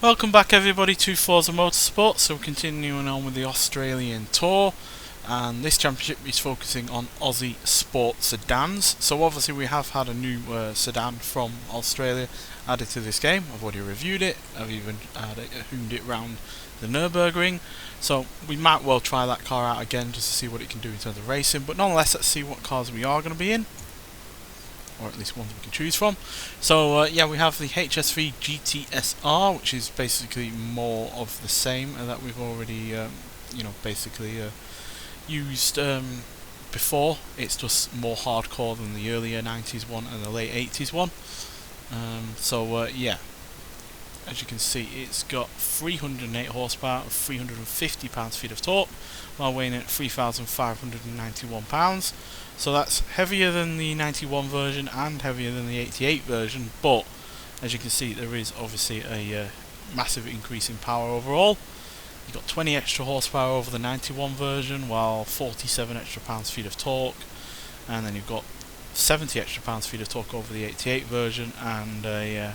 Welcome back everybody to Forza Motorsport. So we're continuing on with the Australian Tour, and this championship is focusing on Aussie sport sedans. So obviously we have had a new sedan from Australia added to this game. I've already reviewed it, I've even hooned it round the Nürburgring, so we might well try that car out again just to see what it can do in terms of racing. But nonetheless, let's see what cars we are going to be in, or at least ones we can choose from. So yeah, we have the HSV GTSR, which is basically more of the same that we've already used before. It's just more hardcore than the earlier 90s one and the late 80s one. Yeah, as you can see, it's got 308 horsepower, 350 pounds-feet of torque, while weighing at 3,591 pounds. So that's heavier than the 91 version and heavier than the 88 version, but as you can see, there is obviously a massive increase in power overall. You've got 20 extra horsepower over the 91 version, while 47 extra pounds-feet of torque, and then you've got 70 extra pounds-feet of torque over the 88 version, and a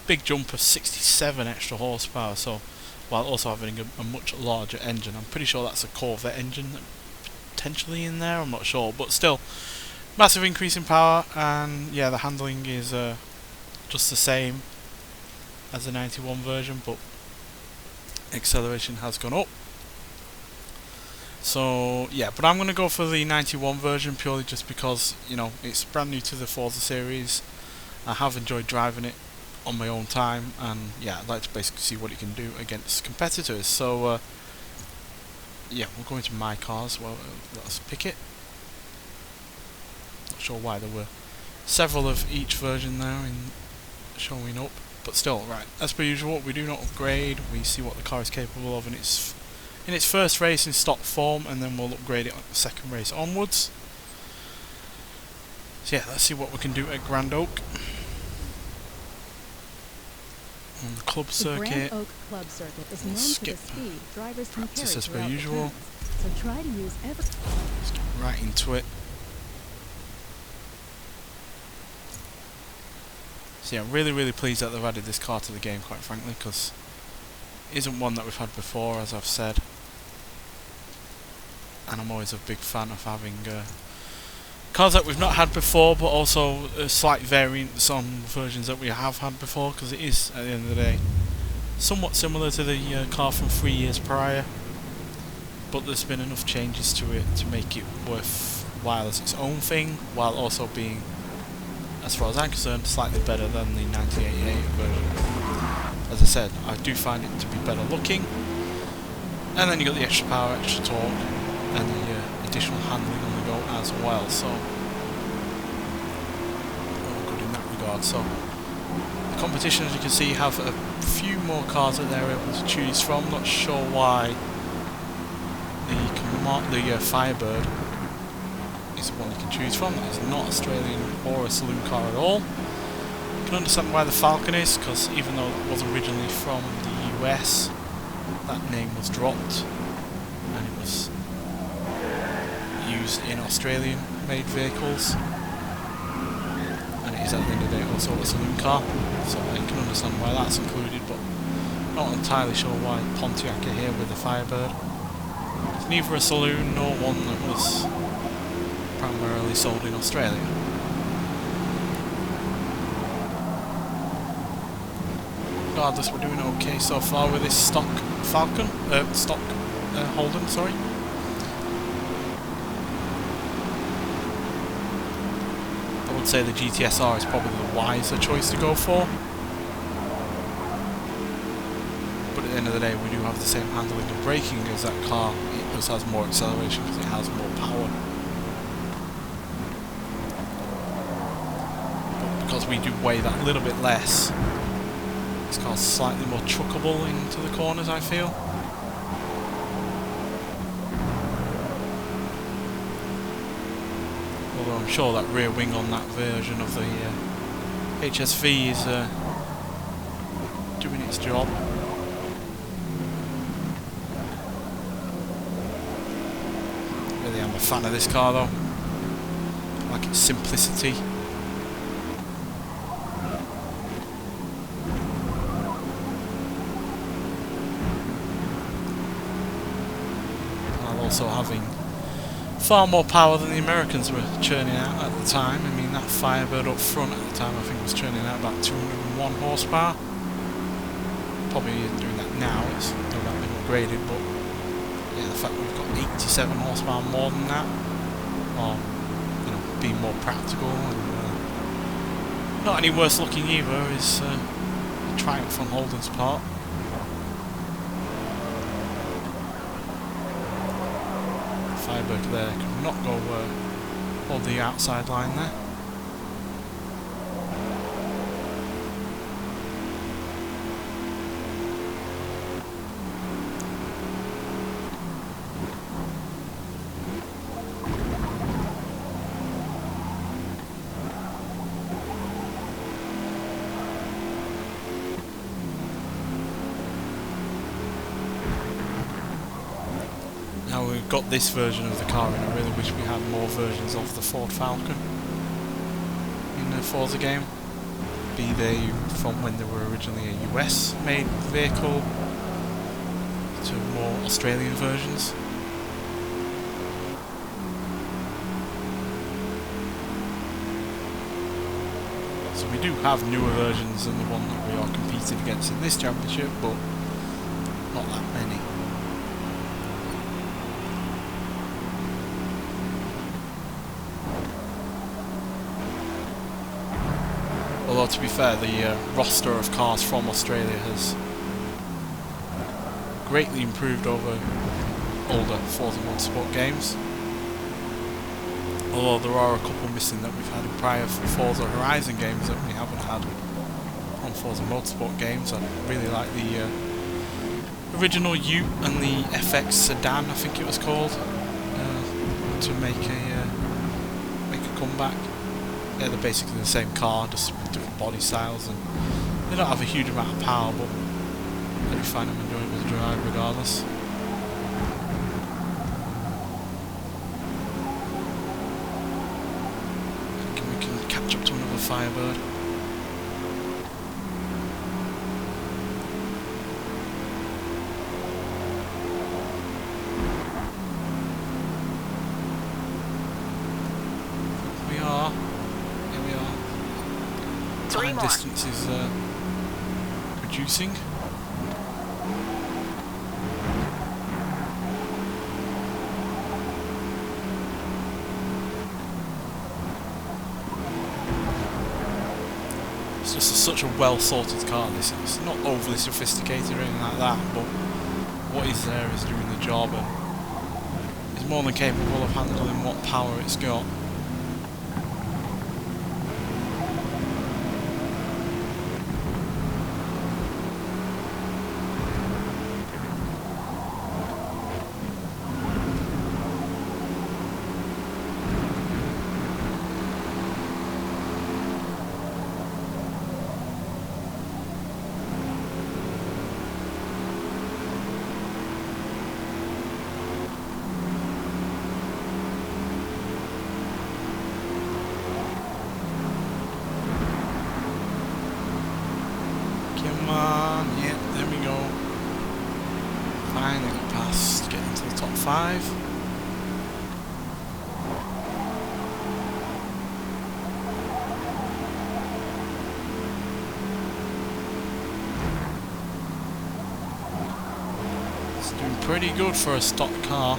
big jump of 67 extra horsepower. So, while also having a much larger engine. I'm pretty sure that's a Corvette engine potentially in there, I'm not sure, but still, massive increase in power. And yeah, the handling is just the same as the 91 version, but acceleration has gone up. So yeah, but I'm going to go for the 91 version purely just because, you know, it's brand new to the Forza series. I have enjoyed driving it on my own time, and yeah, I'd like to basically see what it can do against competitors. So yeah, we'll go into my cars. Well, let's pick it. Not sure why there were several of each version there in showing up, but still, right, as per usual, we do not upgrade. We see what the car is capable of in its first race in stock form, and then we'll upgrade it on the second race onwards. So yeah, let's see what we can do at Grand Oak. On the club circuit. The Grand Oak Club Circuit is known for the speed drivers can carry as per throughout usual. the turns, so try to use every... Let's get right into it. So yeah, I'm really pleased that they've added this car to the game, quite frankly, because it isn't one that we've had before, as I've said. And I'm always a big fan of having cars that we've not had before, but also slight variants on versions that we have had before, because it is, at the end of the day, somewhat similar to the car from 3 years prior, but there's been enough changes to it to make it worthwhile as its own thing, while also being, as far as I'm concerned, slightly better than the 1988 version. As I said, I do find it to be better looking, and then you got the extra power, extra torque, and the additional handling on the go as well, so all good in that regard. So the competition, as you can see, have a few more cars that they're able to choose from. Not sure why the Firebird is the one you can choose from. That is not Australian or a saloon car at all. You can understand why the Falcon is, because even though it was originally from the US, that name was dropped and it was used in Australian made vehicles, and it is at the end of the day also a saloon car, so I can understand why that's included, but not entirely sure why Pontiac are here with the Firebird. It's neither a saloon nor one that was primarily sold in Australia. Regardless, we're doing okay so far with this stock Falcon, Holden, sorry. I would say the GTSR is probably the wiser choice to go for, but at the end of the day, we do have the same handling and braking as that car. It just has more acceleration because it has more power. But because we do weigh that little bit less, this car's slightly more truckable into the corners, I feel. Although I'm sure that rear wing on that version of the HSV is doing its job. Really am a fan of this car though. I like its simplicity. also having far more power than the Americans were churning out at the time. I mean, that Firebird up front at the time I think was churning out about 201 horsepower. Probably doing that now, it's no doubt been upgraded, but yeah, the fact we've got 87 horsepower more than that, or you know, being more practical and not any worse looking either, is a triumph on Holden's part. Firebird there could not go hold the outside line there. Now we've got this version of the car, and I really wish we had more versions of the Ford Falcon in the Forza game. Be they from when they were originally a US made vehicle to more Australian versions. So we do have newer versions than the one that we are competing against in this championship, but not that many. Although, to be fair, the roster of cars from Australia has greatly improved over older Forza Motorsport games. Although there are a couple missing that we've had in prior Forza Horizon games that we haven't had on Forza Motorsport games. I really like the original Ute and the FX Sedan, I think it was called, to make a comeback. Yeah, they're basically the same car, just with different body styles, and they don't have a huge amount of power, but I do find them enjoyable to drive regardless. Thinking we can catch up to another Firebird. We are. Time distance is reducing. It's just such a well sorted car. This it's not overly sophisticated or anything like that, but what is there is doing the job and is more than capable of handling what power it's got. Come on, yeah, there we go. Finally got past, getting to the top 5. It's doing pretty good for a stock car.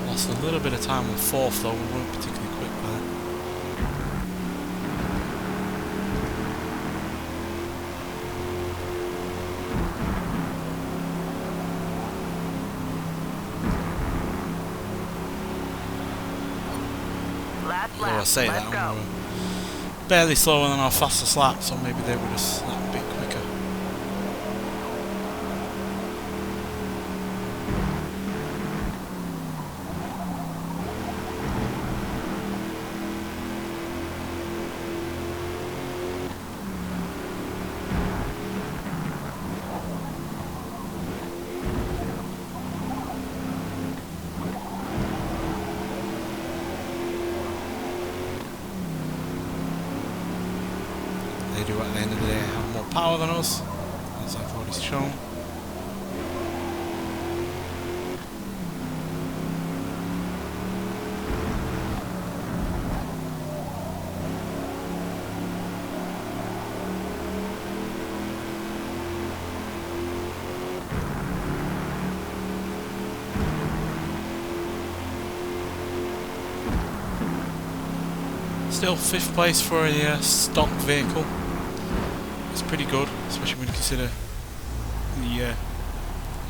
Lost a little bit of time on 4th though, we weren't particularly quick there. Although I say that, we were barely slower than our fastest lap, so maybe they were just that bit quicker. end of the day have more power than us, as I've already shown. Still 5th place for a stock vehicle. It's pretty good, especially when you consider the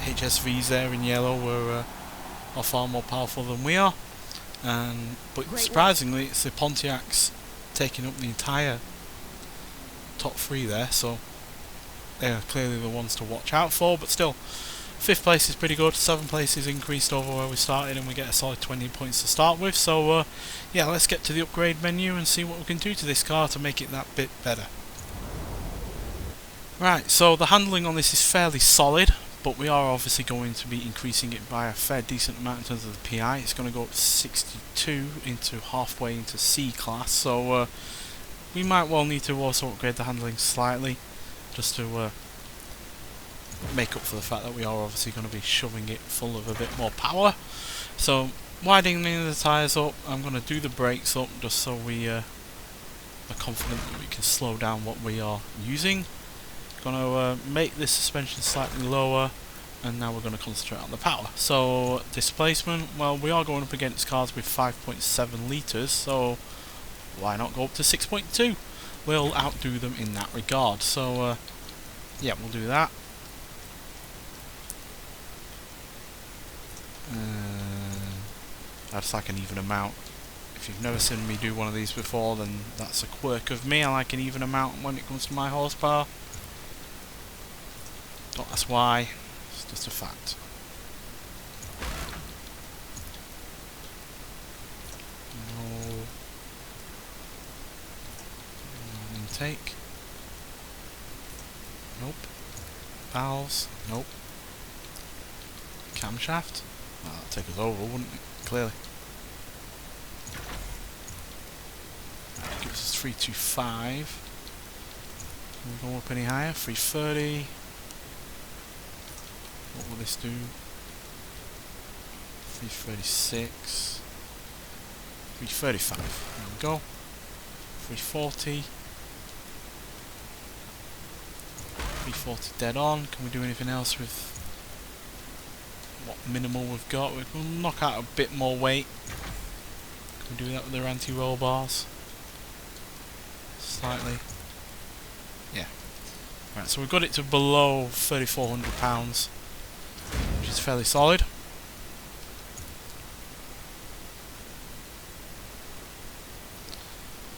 HSVs there in yellow are far more powerful than we are. But surprisingly, it's the Pontiacs taking up the entire top 3 there, so they're clearly the ones to watch out for. But still, 5th place is pretty good. 7th place is increased over where we started, and we get a solid 20 points to start with. So yeah, let's get to the upgrade menu and see what we can do to this car to make it that bit better. Right, so the handling on this is fairly solid, but we are obviously going to be increasing it by a fair decent amount in terms of the PI. It's going to go up to 62 into halfway into C class, so we might well need to also upgrade the handling slightly, just to make up for the fact that we are obviously going to be shoving it full of a bit more power. So widening the tyres up, I'm going to do the brakes up just so we are confident that we can slow down what we are using. Going to make this suspension slightly lower, and now we're going to concentrate on the power. So displacement, well, we are going up against cars with 5.7 litres, so why not go up to 6.2? We'll outdo them in that regard. So yeah, we'll do that. I just like an even amount. If you've never seen me do one of these before, then that's a quirk of me. I like an even amount when it comes to my horsepower. Don't ask why, it's just a fact. No intake. Nope. Valves. Nope. Camshaft. Well, that'd take us over, wouldn't it? Clearly. That gives us 325. Can we go up any higher? 330. What will this do? 336. 335. There we go. 340. 340 dead on. Can we do anything else with what minimal we've got? We'll knock out a bit more weight. Can we do that with our anti-roll bars? Slightly. Yeah. Right, so we've got it to below £3,400, which is fairly solid.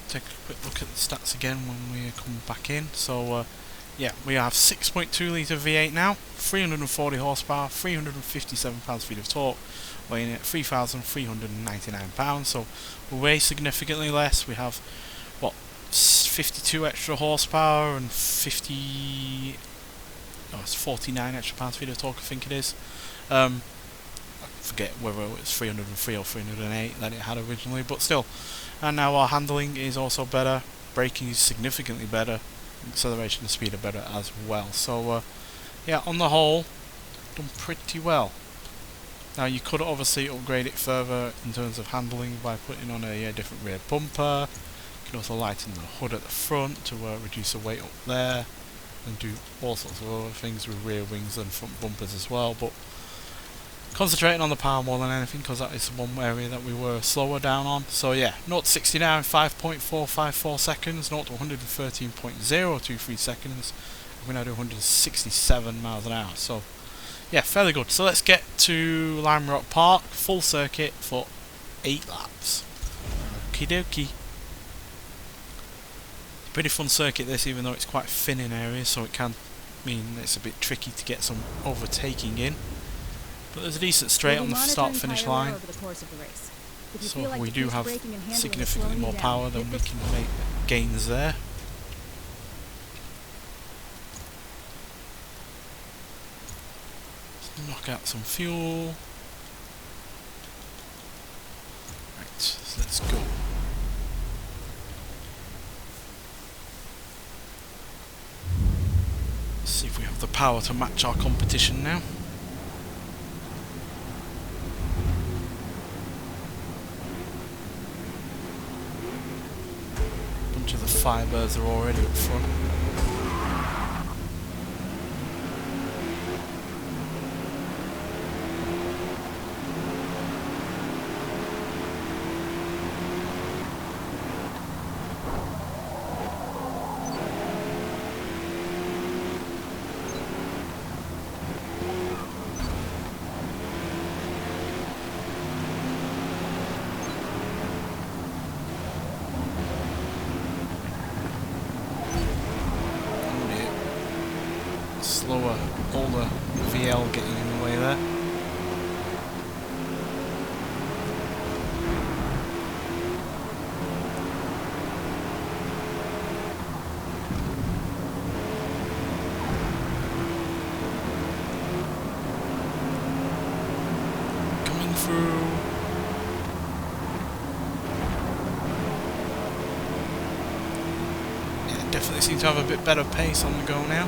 Take a quick look at the stats again when we come back in. So yeah, we have 6.2 litre V8 now, 340 horsepower, 357 pounds-feet of torque, weighing at 3,399 pounds. So we weigh significantly less. We have what, 52 extra horsepower and it's 49 extra pounds-feet of torque, I think it is. I forget whether it was 303 or 308 that it had originally, but still. And now our handling is also better, braking is significantly better, acceleration and speed are better as well. So yeah, on the whole, done pretty well. Now you could obviously upgrade it further in terms of handling by putting on a different rear bumper. You can also lighten the hood at the front to reduce the weight up there, and do all sorts of other things with rear wings and front bumpers as well. But concentrating on the power more than anything, because that is one area that we were slower down on. So yeah, 0 to 60 now in 5.454 seconds, 0 to 113.023 seconds. We now do 167 miles an hour. So yeah, fairly good. So let's get to Lime Rock Park, full circuit for 8 laps. Okie dokie. Pretty fun circuit this, even though it's quite thin in areas, so it can mean it's a bit tricky to get some overtaking in. But there's a decent straight on the start-finish line, so we do have significantly more power than we can make gains there. Let's knock out some fuel. Right, so let's go. See if we have the power to match our competition now. A bunch of the Firebirds are already up front. Slower, older VL getting in the way there. Coming through. Yeah, definitely seem to have a bit better pace on the go now.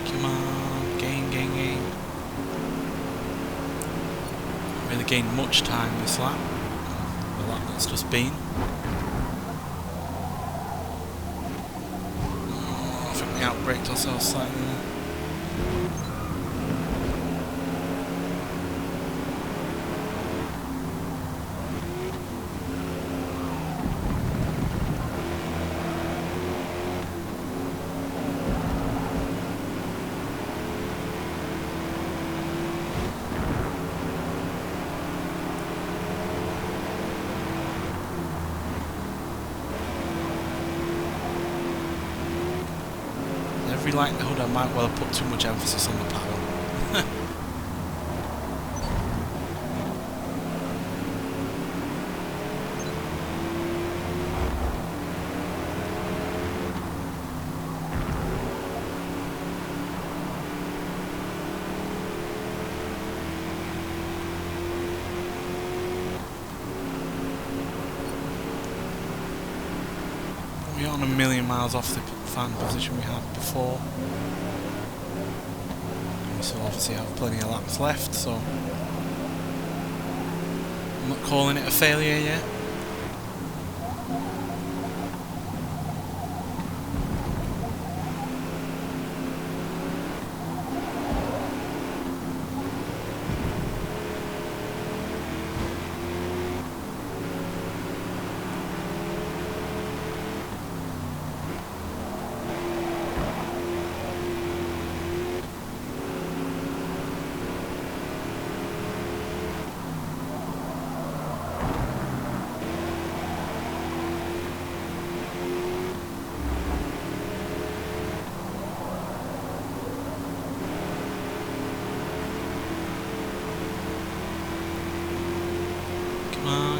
Come on, gain. Really gained much time this lap. The lap that's just been. I think we outbraked ourselves slightly there. Every likelihood I might well have put too much emphasis on the power. We aren't a million miles off the fan position we had before. We still obviously have plenty of laps left, so I'm not calling it a failure yet.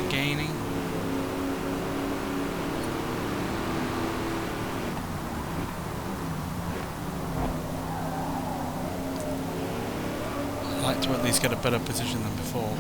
Gaining. I'd like to at least get a better position than before.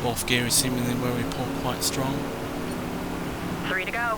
Fourth gear is seemingly where we pull quite strong. 3 to go.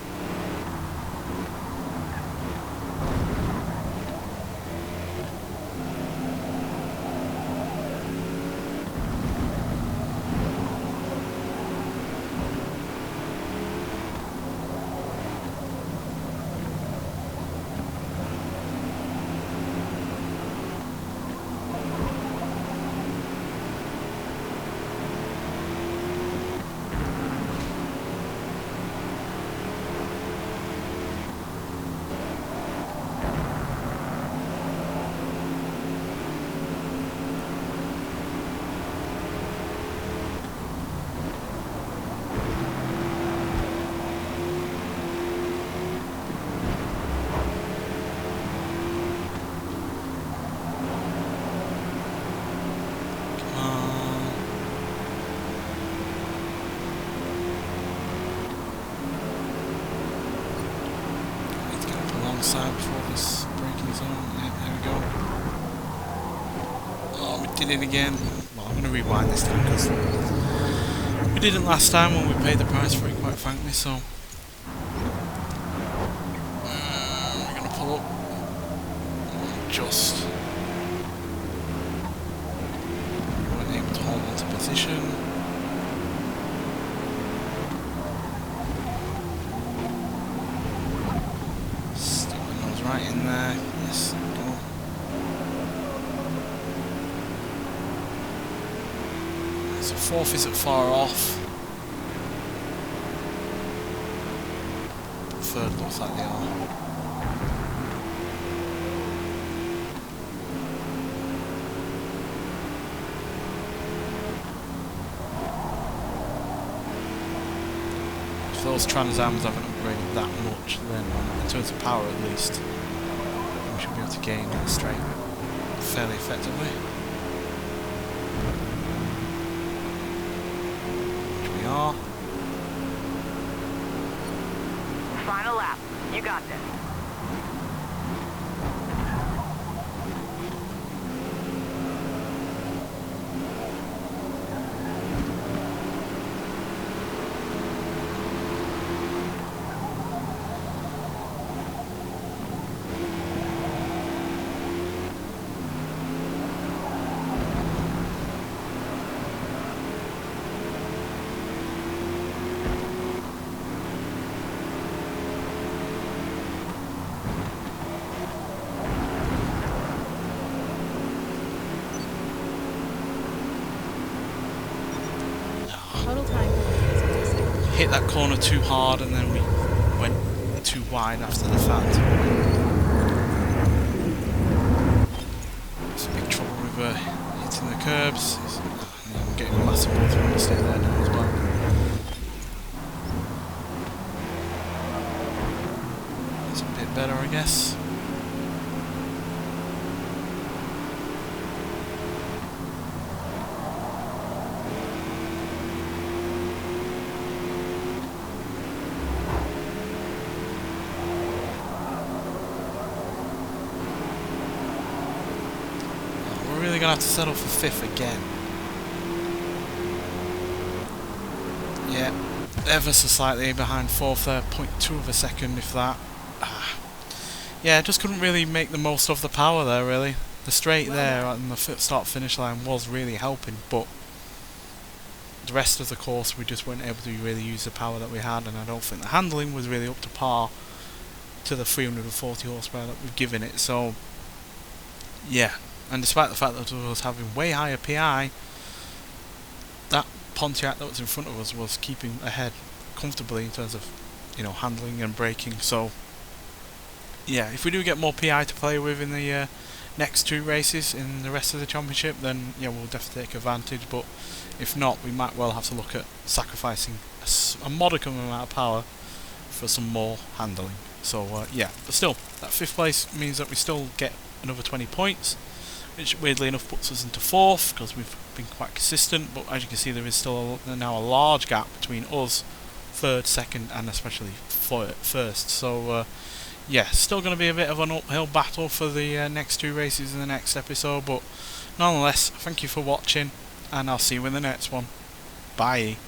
Side before this braking zone. Yeah, there we go. Oh, we did it again. Well, I'm going to rewind this time because we didn't last time when we paid the price for it, quite frankly. So we're going to pull up. Just weren't able to hold onto position. Right in there, yes, go. So fourth isn't far off. Third looks like they are. If those Trans Ams haven't upgraded that much, then in terms of power at least, we should be able to gain that straight fairly effectively. Which we are. Final lap. You got this. Total time is 50 seconds. Hit that corner too hard and then we went too wide after the fact. It's a big trouble with hitting the curbs. I'm getting a massive ball to stay there now as well. It's a bit better, I guess. Really gonna have to settle for fifth again. Yeah, ever so slightly behind fourth there, 0.2 of a second if that. Yeah, just couldn't really make the most of the power there really. The straight there on the start finish line was really helping, but the rest of the course we just weren't able to really use the power that we had, and I don't think the handling was really up to par to the 340 horsepower that we've given it. So yeah. And despite the fact that it was having way higher PI, that Pontiac that was in front of us was keeping ahead comfortably in terms of, you know, handling and braking. So yeah, if we do get more PI to play with in the next two races in the rest of the championship, then yeah, we'll definitely take advantage. But if not, we might well have to look at sacrificing a modicum amount of power for some more handling. So yeah, but still, that fifth place means that we still get another 20 points. Which weirdly enough puts us into fourth because we've been quite consistent, but as you can see there is still now a large gap between us, third, second and especially first. So yeah, still going to be a bit of an uphill battle for the next two races in the next episode, but nonetheless, thank you for watching and I'll see you in the next one. Bye.